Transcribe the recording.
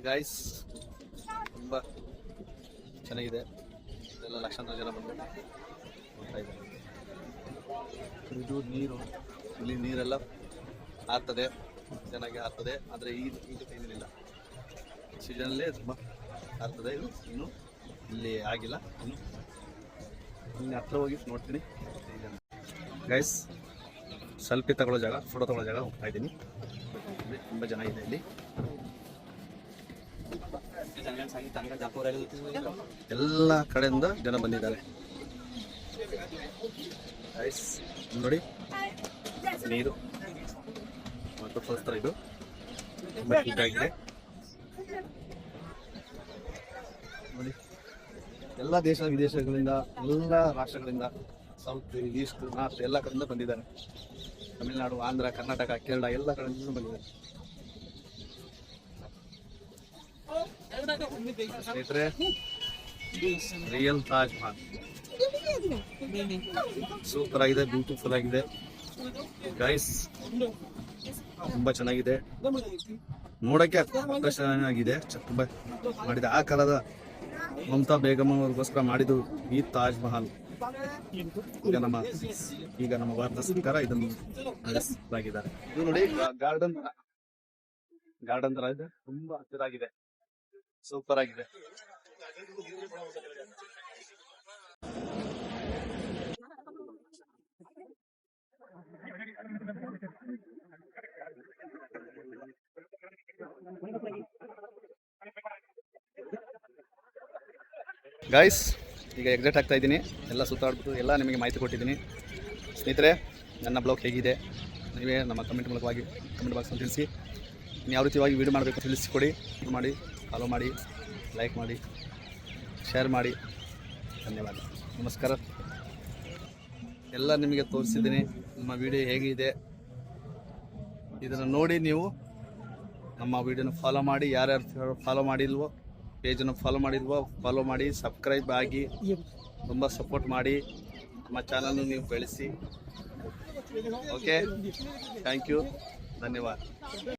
Guys ತುಂಬ ಚೆನ್ನಾಗಿದೆ. ಎಲ್ಲ ಲಕ್ಷಾಂತರ ಜನ ಬಂದು ನೋಡ್ತಾ ಇದ್ದಾರೆ. ಇದು ನೀರು, ಇಲ್ಲಿ ನೀರೆಲ್ಲ ಆಗ್ತದೆ, ಚೆನ್ನಾಗಿ ಆಗ್ತದೆ. ಆದರೆ ಈಗ ಏನಿಲ್ಲ, ಸೀಸನಲ್ಲೇ ತುಂಬ ಆಗ್ತದೆ. ಇದು ಇನ್ನು ಇಲ್ಲಿ ಆಗಿಲ್ಲ. ಇನ್ನು ಹತ್ರ ಹೋಗಿ ನೋಡ್ತೀನಿ. ಗೈಸ್ ಸೆಲ್ಫಿ ತಗೊಳ್ಳೋ ಜಾಗ, ಫೋಟೋ ತಗೊಳ್ಳೋ ಜಾಗ ಹೋಗ್ತಾ ಇದ್ದೀನಿ. ತುಂಬ ಜನ ಇದೆ ಇಲ್ಲಿ. ಎಲ್ಲ ಕಡೆಯಿಂದ ಜನ ಬಂದಿದ್ದಾರೆ. ಗೈಸ್ ನೋಡಿ, ನೀರು ತೋರಿಸ್ತಾರೆ. ಇದು ತುಂಬ ಹೀಗಾಗಿದೆ ನೋಡಿ. ಎಲ್ಲ ದೇಶ ವಿದೇಶಗಳಿಂದ, ಎಲ್ಲ ರಾಷ್ಟ್ರಗಳಿಂದ, ಸೌತ್, ಈಸ್ಟ್, ನಾರ್ತ್ ಎಲ್ಲ ಕಡೆಯಿಂದ ಬಂದಿದ್ದಾರೆ. ತಮಿಳುನಾಡು, ಆಂಧ್ರ, ಕರ್ನಾಟಕ, ಕೇರಳ ಎಲ್ಲ ಕಡೆಯಿಂದ ಬಂದಿದ್ದಾರೆ. ಸ್ನೇಹಿತರೆ, ರಿಯಲ್ ತಾಜ್ ಮಹಲ್ ಸೂಪರ್ ಆಗಿದೆ, ಬ್ಯೂಟಿಫುಲ್ ಆಗಿದೆ. ಗೈಸ್ ತುಂಬಾ ಚೆನ್ನಾಗಿದೆ, ನೋಡಕ್ಕೆ ಆಕರ್ಷಣೀಯವಾಗಿದೆ. ತುಂಬಾ ಮಾಡಿದೆ ಆ ಕಾಲದ ಮಮತಾ ಬೇಗಂ ಅವ್ರಿಗೋಸ್ಕರ ಮಾಡಿದ್ದು ಈ ತಾಜ್ ಮಹಲ್. ಈಗ ನಮ್ಮ ಭಾರತ ಸರ್ಕಾರ ಇದನ್ನು ನಡೆಸಲಾಗಿದ್ದಾರೆ. ಇದು ನೋಡಿ, ಗಾರ್ಡನ್ ತರ ಇದೆ, ತುಂಬಾ ಹಸಿರಾಗಿದೆ, ಸೂಪರ್ ಆಗಿದೆ. ಗೈಸ್ ಈಗ ಎಕ್ಸಿಟ್ ಆಗ್ತಾ ಇದ್ದೀನಿ. ಎಲ್ಲ ಸುತ್ತಾಡ್ಬಿಟ್ಟು ಎಲ್ಲ ನಿಮಗೆ ಮಾಹಿತಿ ಕೊಟ್ಟಿದ್ದೀನಿ. ಸ್ನೇಹಿತರೆ, ನನ್ನ ಬ್ಲಾಗ್ ಹೇಗಿದೆ ನೀವೇ ನಮ್ಮ ಕಮೆಂಟ್ ಮೂಲಕವಾಗಿ ಕಮೆಂಟ್ ಬಾಕ್ಸಲ್ಲಿ ತಿಳಿಸಿ. ಯಾವ ರೀತಿಯಾಗಿ ವೀಡಿಯೋ ಮಾಡಬೇಕು ತಿಳಿಸಿಕೊಡಿ. ಮಾಡಿ, ಫಾಲೋ ಮಾಡಿ, ಲೈಕ್ ಮಾಡಿ, ಶೇರ್ ಮಾಡಿ. ಧನ್ಯವಾದ, ನಮಸ್ಕಾರ. ಎಲ್ಲ ನಿಮಗೆ ತೋರಿಸಿದ್ದೀನಿ ನಮ್ಮ ವಿಡಿಯೋ ಹೇಗಿದೆ. ಇದನ್ನು ನೋಡಿ ನೀವು ನಮ್ಮ ವಿಡಿಯೋನ ಫಾಲೋ ಮಾಡಿ. ಯಾರ್ಯಾರು ಫಾಲೋ ಮಾಡಿಲ್ವೋ, ಪೇಜನ್ನು ಫಾಲೋ ಮಾಡಿಲ್ವೋ ಫಾಲೋ ಮಾಡಿ, ಸಬ್ಸ್ಕ್ರೈಬ್ ಆಗಿ, ತುಂಬ ಸಪೋರ್ಟ್ ಮಾಡಿ. ನಮ್ಮ ಚಾನಲ್ನ ನೀವು ಬೆಳೆಸಿ. ಓಕೆ, ಥ್ಯಾಂಕ್ ಯು, ಧನ್ಯವಾದ.